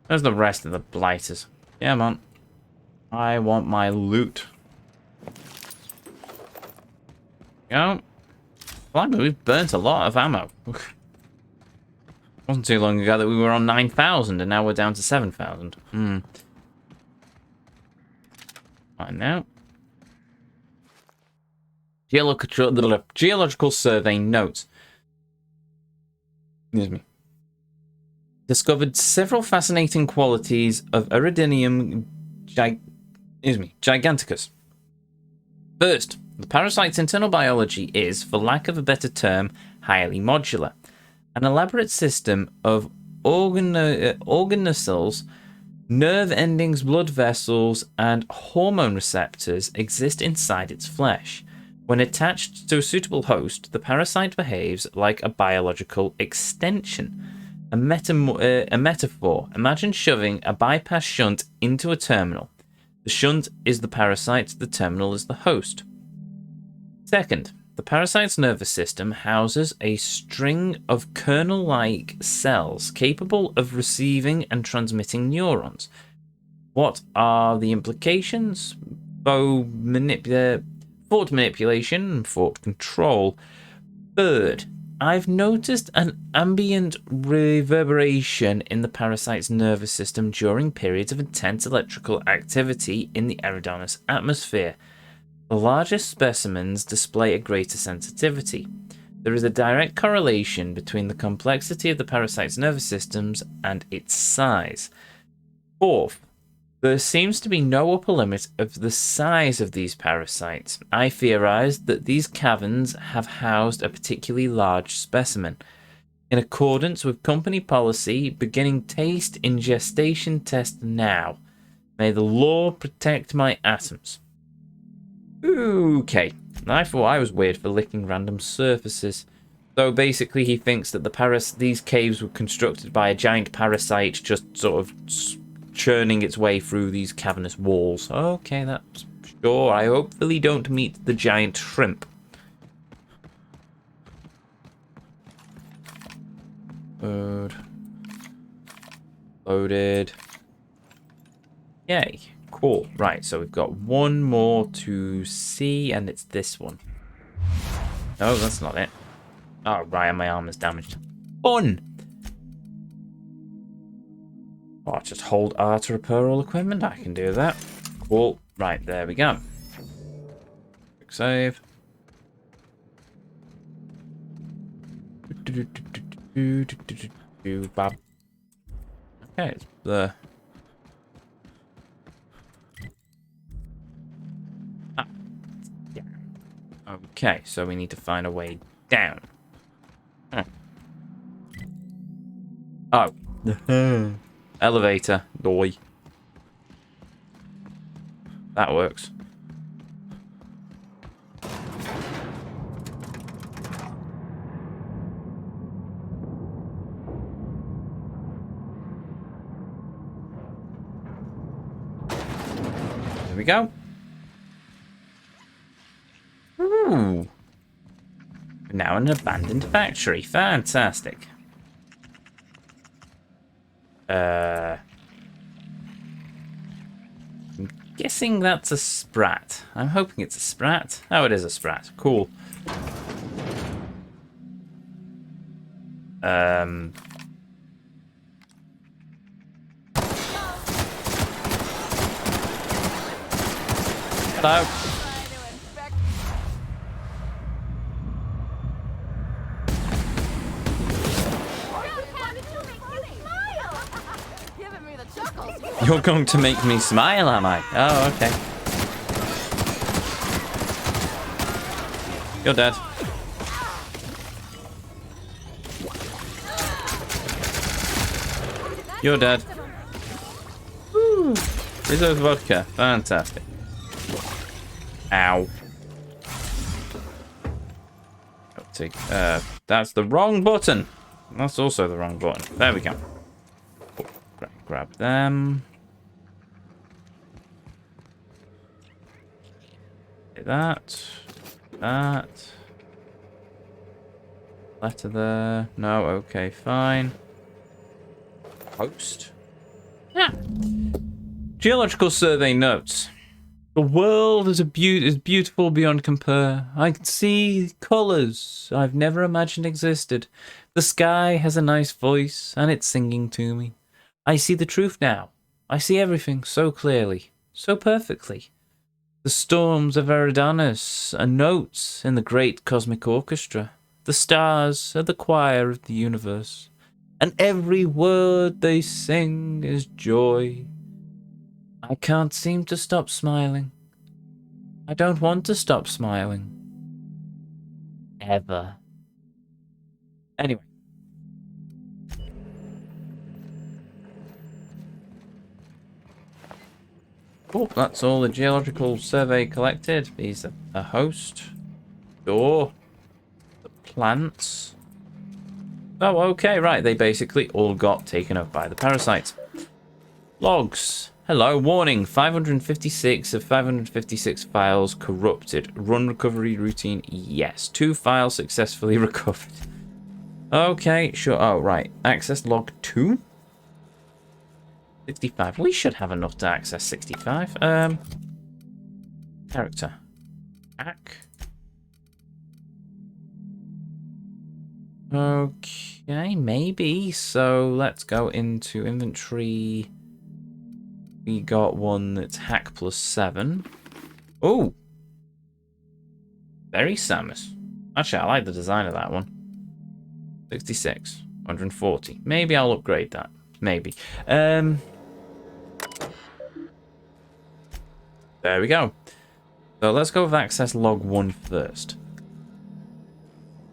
Where's the rest of the blighters? Come on. I want my loot. Go. Blimey, we've burnt a lot of ammo. Wasn't too long ago that we were on 9,000 and now we're down to 7,000. Right now. Geological survey notes. Excuse me. Discovered several fascinating qualities of Eridanium giganticus. First, the parasite's internal biology is, for lack of a better term, highly modular. An elaborate system of organocles, nerve endings, blood vessels, and hormone receptors exist inside its flesh. When attached to a suitable host, the parasite behaves like a biological extension. A metaphor. Imagine shoving a bypass shunt into a terminal. The shunt is the parasite, the terminal is the host. Second, the parasite's nervous system houses a string of kernel-like cells capable of receiving and transmitting neurons. What are the implications? Thought manipulation and thought control. Third, I've noticed an ambient reverberation in the parasite's nervous system during periods of intense electrical activity in the Eridanos atmosphere. The largest specimens display a greater sensitivity. There is a direct correlation between the complexity of the parasite's nervous systems and its size. Fourth, there seems to be no upper limit of the size of these parasites. I theorized that these caverns have housed a particularly large specimen. In accordance with company policy, beginning taste in gestation test now. May the law protect my atoms. Okay, I thought I was weird for licking random surfaces. So basically he thinks that these caves were constructed by a giant parasite just sort of churning its way through these cavernous walls. Okay, that's sure. I hopefully don't meet the giant shrimp. Load. Loaded. Yay. Cool. Right, so we've got one more to see, and it's this one. No, that's not it. Oh, right, my arm is damaged. Fun! Oh, just hold R to repair all equipment. I can do that. Cool. Right, there we go. Quick save. Okay, it's the... Yeah. Okay, so we need to find a way down. Oh. Elevator. Doy. That works. There we go. Ooh. Now an abandoned factory. Fantastic. I'm guessing that's a sprat. I'm hoping it's a sprat. Oh, it is a sprat. Cool. Hello. You're going to make me smile, am I? Oh, okay. You're dead. You're dead. Woo. Reserve vodka. Fantastic. Ow. Take, that's the wrong button. That's also the wrong button. There we go. Grab them. That. That. Letter there. No, okay, fine. Post. Ah. Geological survey notes. The world is beautiful beyond compare. I can see colours I've never imagined existed. The sky has a nice voice, and it's singing to me. I see the truth now. I see everything so clearly, so perfectly. The storms of Eridanos are notes in the great cosmic orchestra. The stars are the choir of the universe, and every word they sing is joy. I can't seem to stop smiling. I don't want to stop smiling. Ever. Anyway. Cool, that's all the geological survey collected. These are a host. Door. The plants. Oh, okay, right. They basically all got taken up by the parasites. Logs. Hello, warning. 556 of 556 files corrupted. Run recovery routine, yes. 2 files successfully recovered. Okay, sure. Oh, right. Access log 2? 65. We should have enough to access 65. Character. Hack. Okay, maybe. So let's go into inventory. We got one that's hack plus 7. Oh! Very Samus. Actually, I like the design of that one. 66. 140. Maybe I'll upgrade that. Maybe. There we go. So let's go with access log 1 first.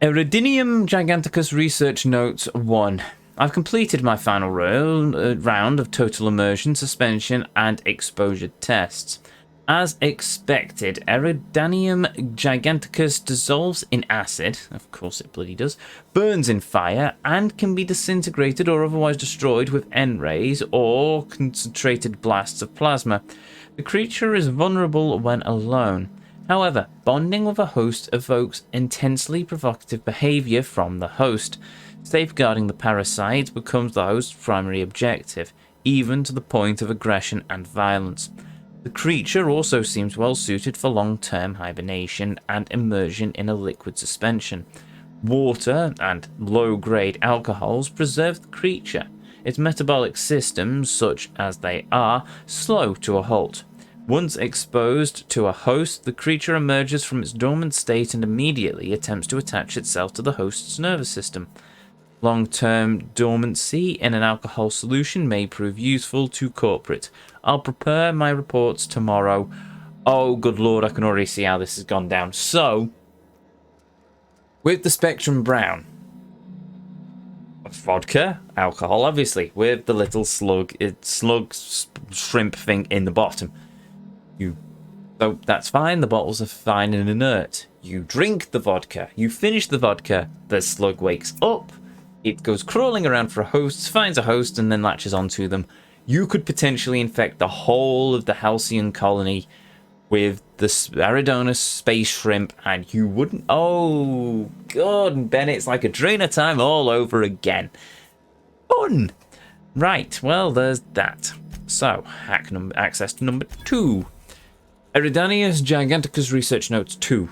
Eridinium Giganticus Research Notes 1. I've completed my final round of total immersion, suspension, and exposure tests. As expected, Eridanium Giganticus dissolves in acid, of course it bloody does, burns in fire, and can be disintegrated or otherwise destroyed with N-rays or concentrated blasts of plasma. The creature is vulnerable when alone. However, bonding with a host evokes intensely provocative behavior from the host. Safeguarding the parasite becomes the host's primary objective, even to the point of aggression and violence. The creature also seems well suited for long-term hibernation and immersion in a liquid suspension. Water and low-grade alcohols preserve the creature. Its metabolic systems, such as they are, slow to a halt. Once exposed to a host, the creature emerges from its dormant state and immediately attempts to attach itself to the host's nervous system. Long-term dormancy in an alcohol solution may prove useful to corporate. I'll prepare my reports tomorrow. Oh, good lord, I can already see how this has gone down. So, with the Spectrum Brown, vodka, alcohol, obviously, with the little slug shrimp thing in the bottom. So that's fine, the bottles are fine and inert. You drink the vodka, you finish the vodka, the slug wakes up, it goes crawling around for a host, finds a host, and then latches onto them. You could potentially infect the whole of the Halcyon colony with the Eridanos space shrimp, and you wouldn't... Oh, God, Ben, it's like Adrena time all over again. Fun! Right, well, there's that. So, access to number 2. Eridanius Giganticus Research Notes 2.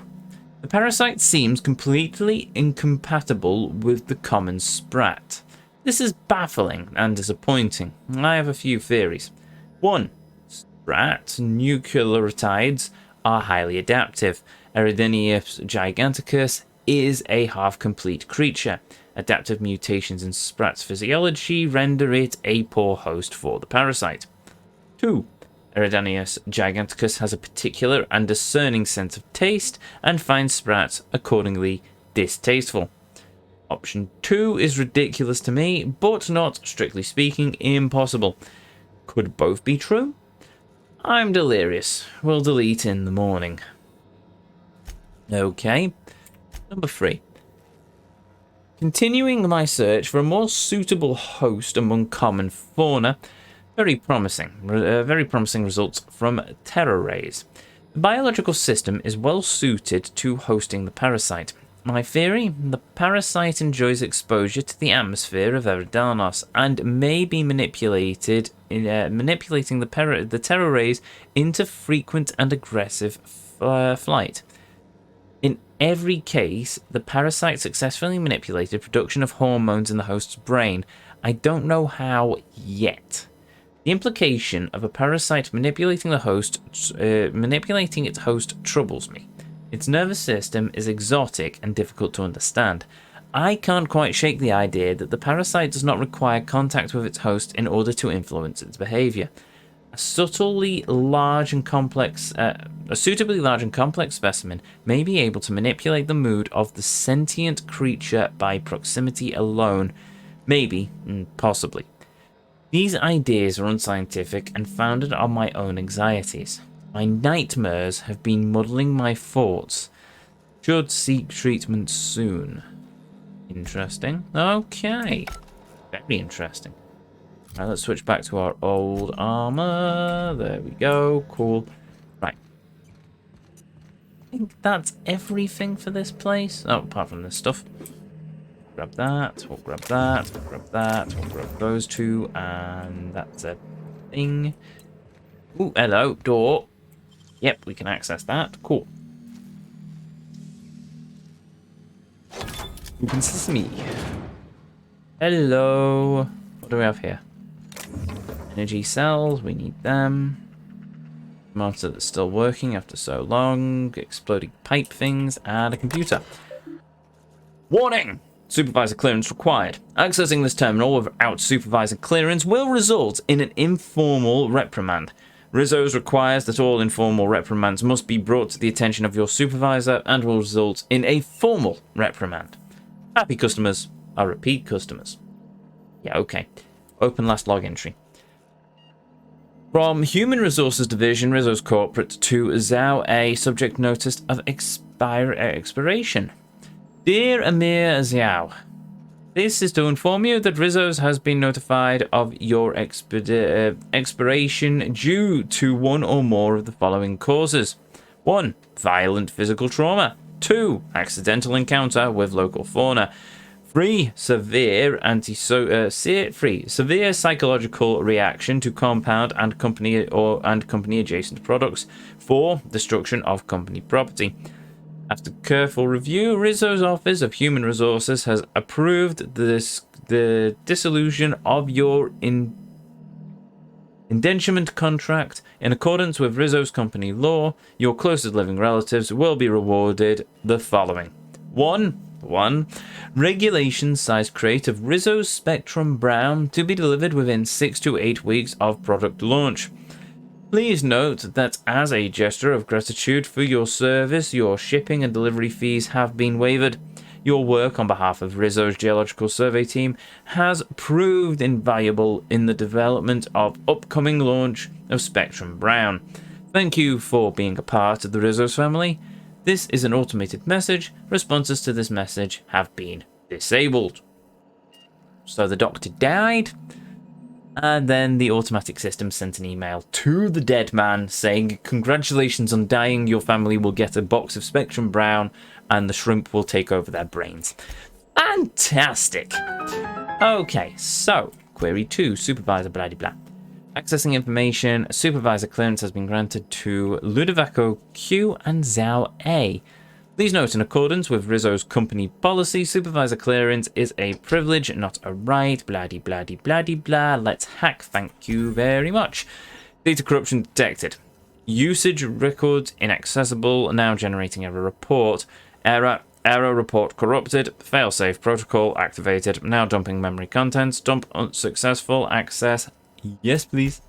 The parasite seems completely incompatible with the common sprat. This is baffling and disappointing. I have a few theories. 1. Sprat nucleotides are highly adaptive. Eridanius Giganticus is a half-complete creature. Adaptive mutations in sprat's physiology render it a poor host for the parasite. 2. Eridanius Giganticus has a particular and discerning sense of taste and finds sprats accordingly distasteful. Option 2 is ridiculous to me, but not, strictly speaking, impossible. Could both be true? I'm delirious. We'll delete in the morning. Okay. Number 3. Continuing my search for a more suitable host among common fauna. Very promising results from terror rays. The biological system is well suited to hosting the parasite. My theory? The parasite enjoys exposure to the atmosphere of Eridanos and may be manipulated in manipulating the terror rays into frequent and aggressive flight. In every case, the parasite successfully manipulated production of hormones in the host's brain. I don't know how yet. The implication of a parasite manipulating its host troubles me. Its nervous system is exotic and difficult to understand. I can't quite shake the idea that the parasite does not require contact with its host in order to influence its behavior. A suitably large and complex specimen may be able to manipulate the mood of the sentient creature by proximity alone. Maybe, possibly. These ideas are unscientific and founded on my own anxieties. My nightmares have been muddling my thoughts. Should seek treatment soon. Interesting. Okay. Very interesting. Right, let's switch back to our old armor. There we go. Cool. Right. I think that's everything for this place. Oh, apart from this stuff. Grab that. We'll grab that. We'll grab that. We'll grab those two. And that's a thing. Ooh, hello. Door. Yep, we can access that. Cool. Open sesame. Hello. What do we have here? Energy cells. We need them. Monitor that's still working after so long. Exploding pipe things. And a computer. Warning! Supervisor clearance required. Accessing this terminal without supervisor clearance will result in an informal reprimand. Rizzo's requires that all informal reprimands must be brought to the attention of your supervisor and will result in a formal reprimand. Happy customers are repeat customers. Yeah, okay. Open last log entry. From Human Resources Division, Rizzo's Corporate, to Zhao A, subject notice of expiration. Dear Amir Zhao, this is to inform you that Rizzo's has been notified of your expiration due to one or more of the following causes. 1. Violent physical trauma. 2. Accidental encounter with local fauna. 3. Severe psychological reaction to compound and company adjacent products. 4. Destruction of company property. After careful review, Rizzo's Office of Human Resources has approved the dissolution of your indenturement contract. In accordance with Rizzo's company law, your closest living relatives will be rewarded the following. 1. Regulation size crate of Rizzo's Spectrum Brown to be delivered within 6 to 8 weeks of product launch. Please note that as a gesture of gratitude for your service, your shipping and delivery fees have been waived. Your work on behalf of Rizzo's Geological Survey team has proved invaluable in the development of upcoming launch of Spectrum Brown. Thank you for being a part of the Rizzo's family. This is an automated message. Responses to this message have been disabled. So the doctor died. And then the automatic system sent an email to the dead man saying, congratulations on dying, your family will get a box of Spectrum Brown and the shrimp will take over their brains. Fantastic! Okay, so, query 2, supervisor blah blah blah. Accessing information, supervisor clearance has been granted to Ludovico Q and Zhao A. Please note, in accordance with Rizzo's company policy, supervisor clearance is a privilege, not a right. Bloody, bloody, bloody, blah. Let's hack. Thank you very much. Data corruption detected. Usage records inaccessible. Now generating error report. Error report corrupted. Failsafe protocol activated. Now dumping memory contents. Dump unsuccessful. Access. Yes, please.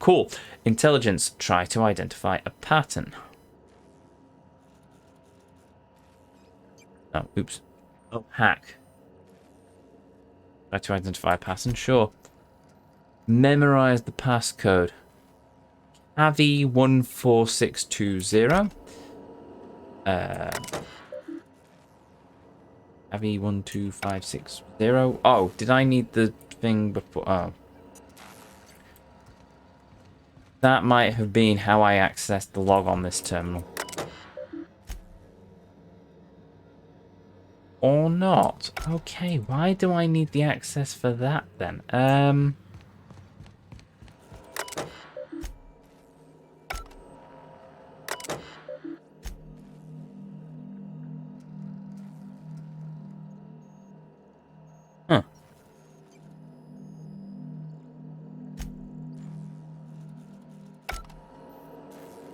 Cool. Intelligence. Try to identify a pattern. Oh, oops. Oh, hack. Try to identify a pattern? Sure. Memorize the passcode. Avi 14620. Avi 12560. Oh, did I need the thing before? Oh. That might have been how I accessed the log on this terminal. or not. Okay, why do I need the access for that then? Huh.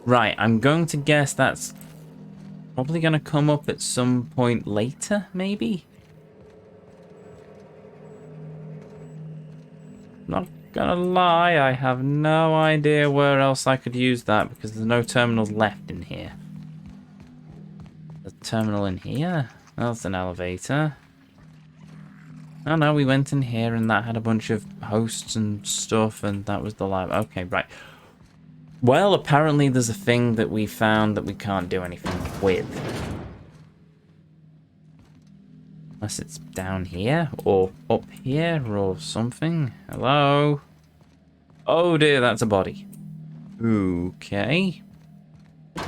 Right, I'm going to guess that's probably going to come up at some point later, maybe? Not gonna lie, I have no idea where else I could use that because there's no terminals left in here. The terminal in here? That's an elevator. Oh no, we went in here and that had a bunch of hosts and stuff and that was the lab. Okay, right. Well, apparently there's a thing that we found that we can't do anything with. Unless it's down here, or up here, or something. Hello? Oh dear, that's a body. Okay. I'm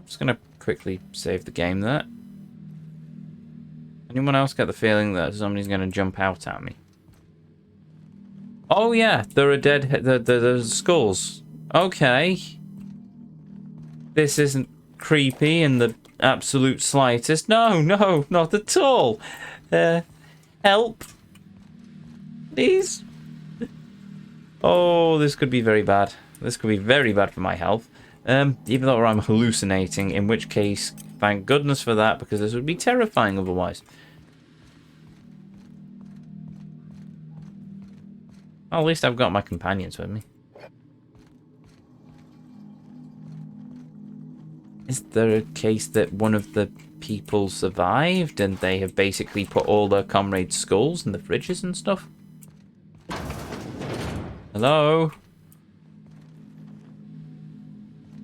just gonna quickly save the game there. Anyone else get the feeling that somebody's gonna jump out at me? Oh yeah, there are there's skulls. Okay. This isn't creepy in the absolute slightest. No, no, not at all. Help. Please. Oh, this could be very bad. This could be very bad for my health. Even though I'm hallucinating, in which case, thank goodness for that, because this would be terrifying otherwise. Well, at least I've got my companions with me. Is there a case that one of the people survived and they have basically put all their comrades' skulls in the fridges and stuff? Hello?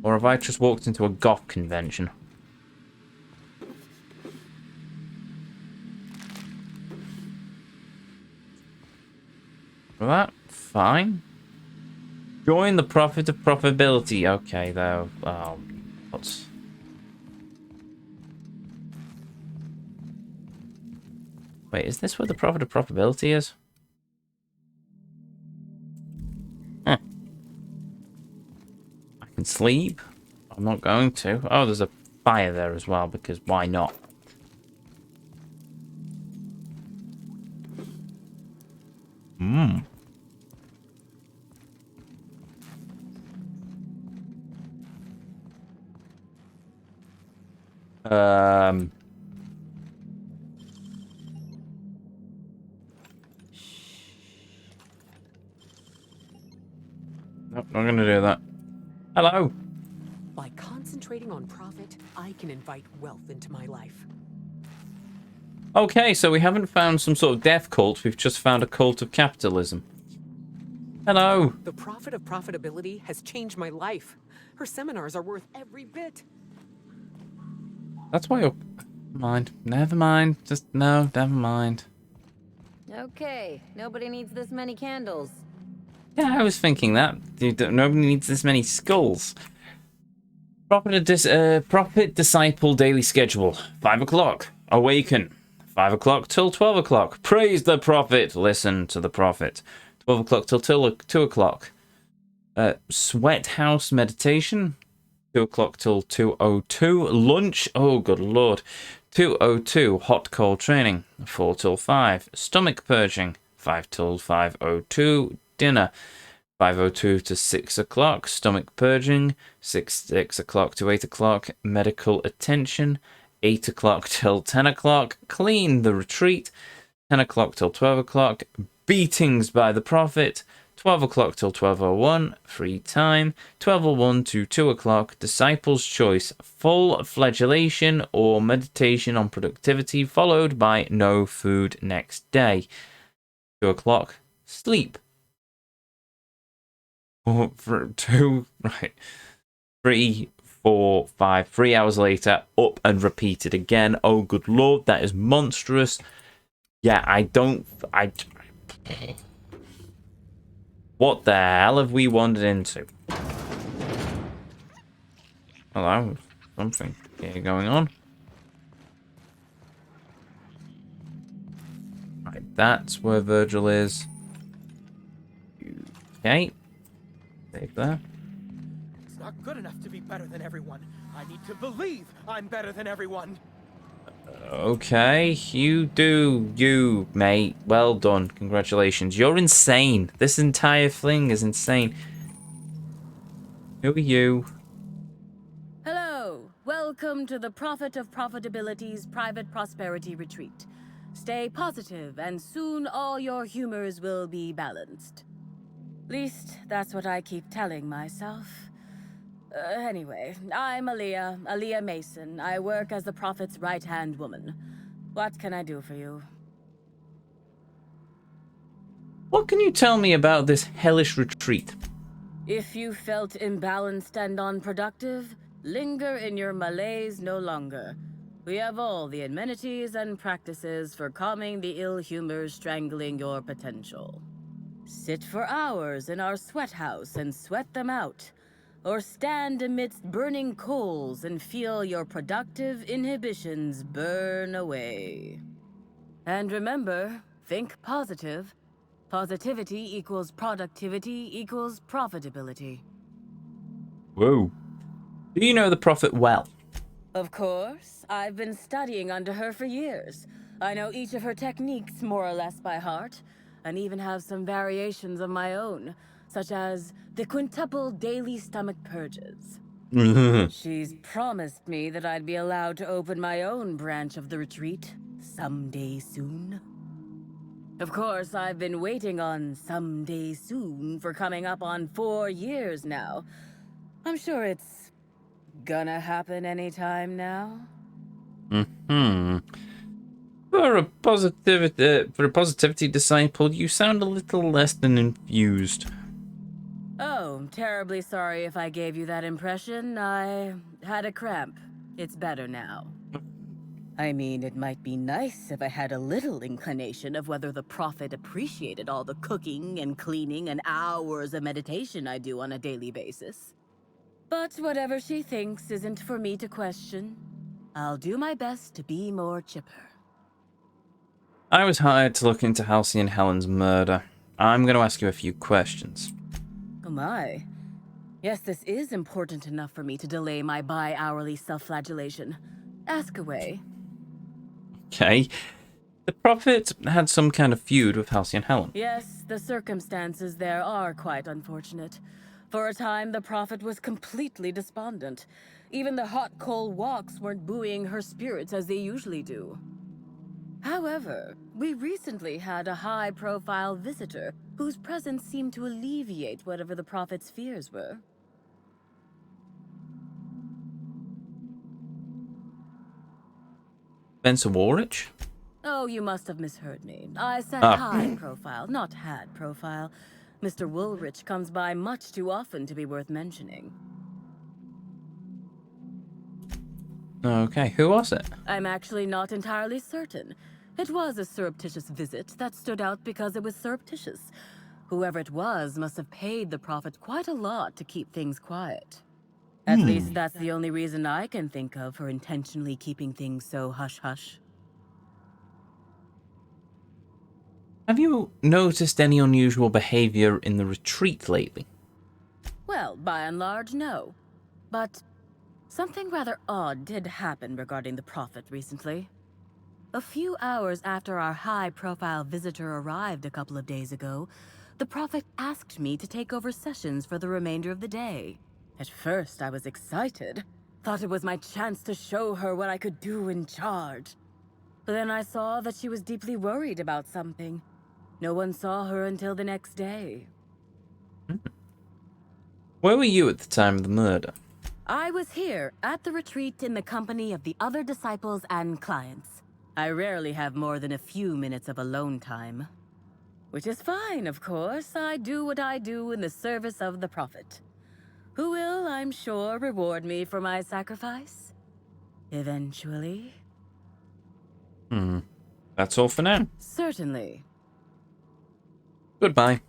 Or have I just walked into a goth convention? Well, that fine. Join the profit of profitability. Okay, though. Oh, what's... Wait, is this where the profit of profitability is? Huh. I can sleep. I'm not going to. Oh, there's a fire there as well, because why not? Hmm. Nope, not gonna do that. Hello. By concentrating on profit, I can invite wealth into my life. Okay, so we haven't found some sort of death cult. We've just found a cult of capitalism. Hello. The profit of profitability has changed my life. Her seminars are worth every bit. That's why you're... Mind. Never mind. Just no, never mind. Okay, nobody needs this many candles. Yeah, I was thinking that. Nobody needs this many skulls. Prophet Disciple Daily Schedule. 5 o'clock. Awaken. 5 o'clock till 12 o'clock. Praise the Prophet. Listen to the Prophet. 12 o'clock till 2 o'clock. Sweat House Meditation. 2 o'clock till 2:02. Lunch. Oh, good lord. 2:02. Hot cold training. 4 till 5. Stomach purging. 5 till 5:02. Dinner. 5:02 to 6 o'clock. Stomach purging. 6 o'clock to 8 o'clock. Medical attention. 8 o'clock till 10 o'clock. Clean the retreat. 10 o'clock till 12 o'clock. Beatings by the Prophet. 12 o'clock till 12:01, free time. 12:01 to 2 o'clock, disciple's choice, full flagellation or meditation on productivity, followed by no food next day. 2 o'clock, sleep. For 2, right. 3, 4, 5, 3 hours later, up and repeated again. Oh, good lord, that is monstrous. Yeah, What the hell have we wandered into? Hello, something here going on. Right, that's where Virgil is. Okay. Save there. It's not good enough to be better than everyone. I need to believe I'm better than everyone. Okay, you do you, mate. Well done. Congratulations. You're insane. This entire thing is insane. Who are you? Hello. Welcome to the Prophet of Profitability's Private Prosperity Retreat. Stay positive, and soon all your humors will be balanced. Least, that's what I keep telling myself. Anyway, I'm Aaliyah Mason. I work as the Prophet's right-hand woman. What can I do for you? What can you tell me about this hellish retreat? If you felt imbalanced and unproductive, linger in your malaise no longer. We have all the amenities and practices for calming the ill humors strangling your potential. Sit for hours in our sweat house and sweat them out. Or stand amidst burning coals and feel your productive inhibitions burn away. And remember, think positive. Positivity equals productivity equals profitability. Whoa. Do you know the Prophet well? Of course, I've been studying under her for years. I know each of her techniques more or less by heart, and even have some variations of my own, such as the quintuple daily stomach purges. She's promised me that I'd be allowed to open my own branch of the retreat someday soon. Of course, I've been waiting on someday soon for coming up on 4 years now. I'm sure it's gonna happen anytime now. For a positivity disciple, you sound a little less than infused. Oh, terribly sorry if I gave you that impression. I had a cramp. It's better now. I mean, it might be nice if I had a little inclination of whether the Prophet appreciated all the cooking and cleaning and hours of meditation I do on a daily basis. But whatever she thinks isn't for me to question. I'll do my best to be more chipper. I was hired to look into Halcyon Helen's murder. I'm going to ask you a few questions. Oh my. Yes, this is important enough for me to delay my bi-hourly self-flagellation. Ask away. Okay. The Prophet had some kind of feud with Halcyon Helen. Yes, the circumstances there are quite unfortunate. For a time, the Prophet was completely despondent. Even the hot coal walks weren't buoying her spirits as they usually do. However, we recently had a high-profile visitor whose presence seemed to alleviate whatever the Prophet's fears were. Spencer Warrich? Oh, you must have misheard me. I said Ah. high profile, not had profile. Mr. Woolrich comes by much too often to be worth mentioning. Okay, who was it? I'm actually not entirely certain. It was a surreptitious visit that stood out because it was surreptitious. Whoever it was must have paid the Prophet quite a lot to keep things quiet. At least that's the only reason I can think of for intentionally keeping things so hush-hush. Have you noticed any unusual behavior in the retreat lately? Well, by and large, no. But something rather odd did happen regarding the Prophet recently. A few hours after our high-profile visitor arrived a couple of days ago, the Prophet asked me to take over sessions for the remainder of the day. At first, I was excited. Thought it was my chance to show her what I could do in charge. But then I saw that she was deeply worried about something. No one saw her until the next day. Where were you at the time of the murder? I was here at the retreat in the company of the other disciples and clients. I rarely have more than a few minutes of alone time. Which is fine, of course. I do what I do in the service of the Prophet, who will, I'm sure, reward me for my sacrifice. Eventually. That's all for now. Certainly. Goodbye.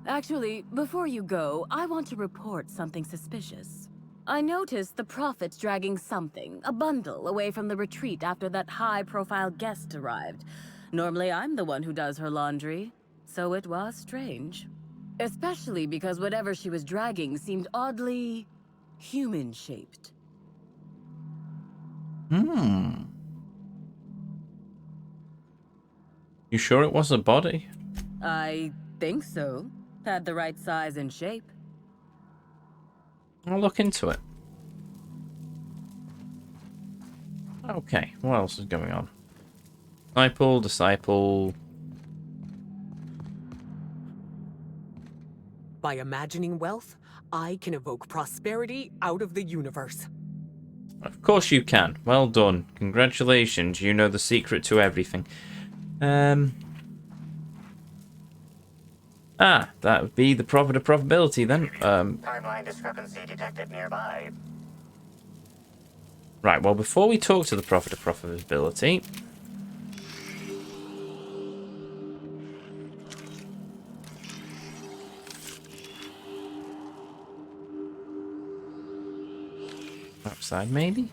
Actually, before you go, I want to report something suspicious. I noticed the Prophet dragging something, a bundle, away from the retreat after that high-profile guest arrived. Normally I'm the one who does her laundry, so it was strange. Especially because whatever she was dragging seemed oddly human-shaped. You sure it was a body? I think so. Had the right size and shape. I'll look into it. Okay, what else is going on? Disciple. By imagining wealth, I can evoke prosperity out of the universe. Of course you can. Well done. Congratulations. You know the secret to everything. That would be the profit of probability then. Timeline discrepancy detected nearby. Right, well, before we talk to the profit of profitability... Outside, maybe?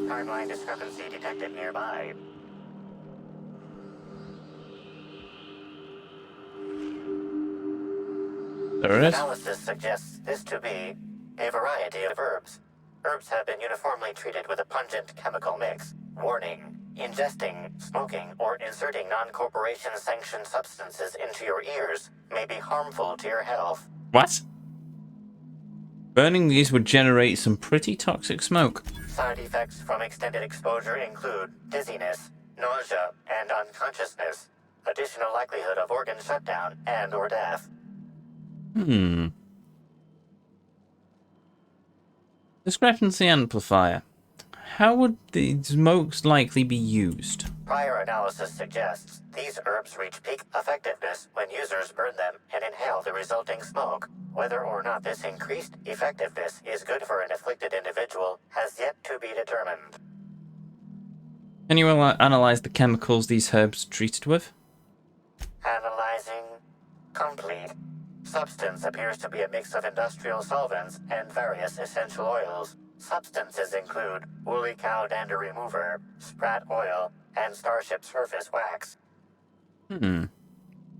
Timeline discrepancy detected nearby. There it is. Analysis suggests this to be a variety of herbs. Herbs have been uniformly treated with a pungent chemical mix. Warning: ingesting, smoking, or inserting non-corporation sanctioned substances into your ears may be harmful to your health. What? Burning these would generate some pretty toxic smoke. Side effects from extended exposure include dizziness, nausea, and unconsciousness. Additional likelihood of organ shutdown and/or death. Discrepancy amplifier. How would these most likely be used? Prior analysis suggests these herbs reach peak effectiveness when users burn them and inhale the resulting smoke. Whether or not this increased effectiveness is good for an afflicted individual has yet to be determined. Can you analyze the chemicals these herbs are treated with? Analyzing. Complete. Substance appears to be a mix of industrial solvents and various essential oils. Substances include woolly cow dander remover, sprat oil, and starship surface wax.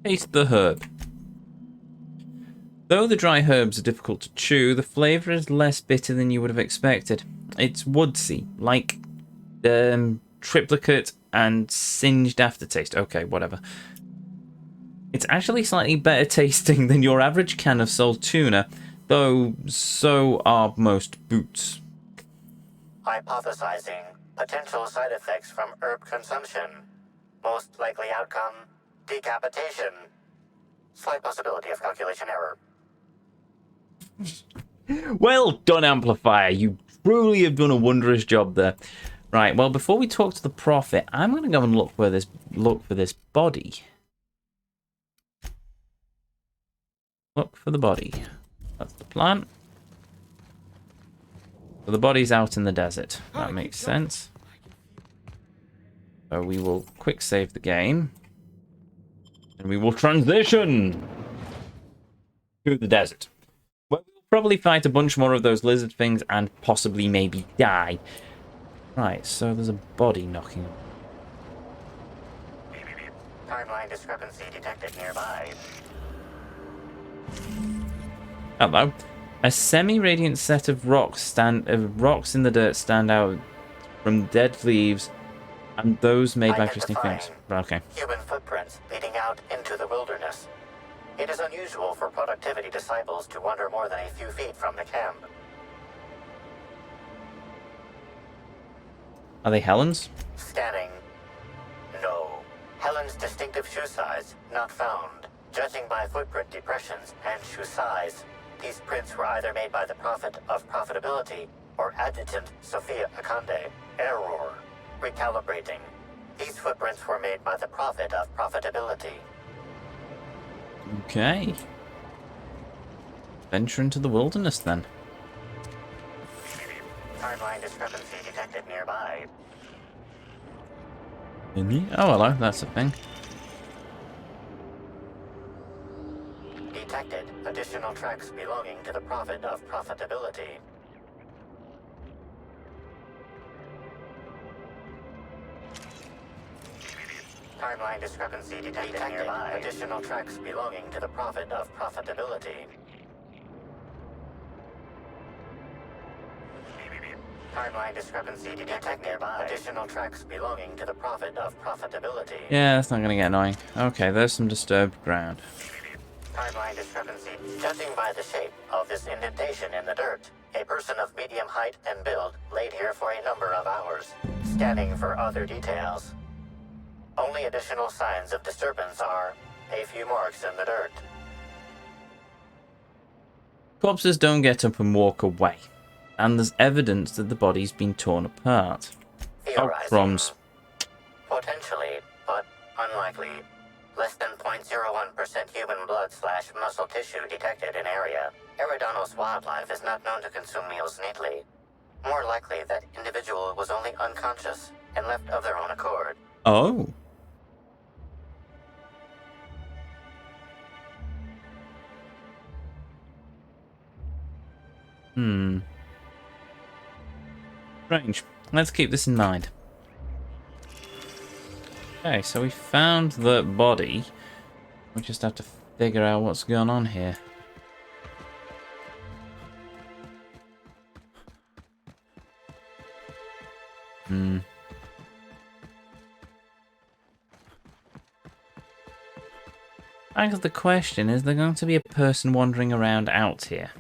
Taste the herb. Though the dry herbs are difficult to chew, the flavour is less bitter than you would have expected. It's woodsy, like triplicate and singed aftertaste. Okay, whatever. It's actually slightly better tasting than your average can of salt tuna, though so are most boots. Hypothesizing potential side effects from herb consumption. Most likely outcome, decapitation. Slight possibility of calculation error. Well done, Amplifier. You truly have done a wondrous job there. Right, well, before we talk to the prophet, I'm going to go and look for this body. Look for the body. That's the plan. So the body's out in the desert. That makes sense. So we will quick save the game. And we will transition to the desert. Well, we'll probably fight a bunch more of those lizard things and possibly maybe die. Right, so there's a body knocking. Timeline discrepancy detected nearby. Hello. A semi-radiant set of rocks in the dirt stand out from dead leaves, and those made by interesting things. Okay. Human footprints leading out into the wilderness. It is unusual for productivity disciples to wander more than a few feet from the camp. Are they Helen's? Scanning. No. Helen's distinctive shoe size not found. Judging by footprint depressions and shoe size, these prints were either made by the Prophet of Profitability or Adjutant Sophia Akande. Error. Recalibrating. These footprints were made by the Prophet of Profitability. Okay. Venture into the wilderness then. Timeline discrepancy detected nearby. Oh, hello, that's a thing. Detected additional tracks belonging to the Prophet of Profitability. Timeline discrepancy detected nearby. Additional tracks belonging to the Prophet of Profitability. Timeline discrepancy detected nearby. Additional tracks belonging to the Prophet of Profitability. Yeah, that's not going to get annoying. Okay, there's some disturbed ground. Timeline discrepancy. Judging by the shape of this indentation in the dirt, a person of medium height and build laid here for a number of hours. Scanning for other details. Only additional signs of disturbance are a few marks in the dirt. Corpses don't get up and walk away. And there's evidence that the body's been torn apart. Oh, Theorizing. crumbs. Potentially, but unlikely. Less than 0.01% human blood/muscle tissue detected in area. Eridanos wildlife is not known to consume meals neatly. More likely that individual was only unconscious and left of their own accord. Oh. Strange. Let's keep this in mind. Okay, so we found the body. We just have to figure out what's going on here. I guess the question is, there going to be a person wandering around out here?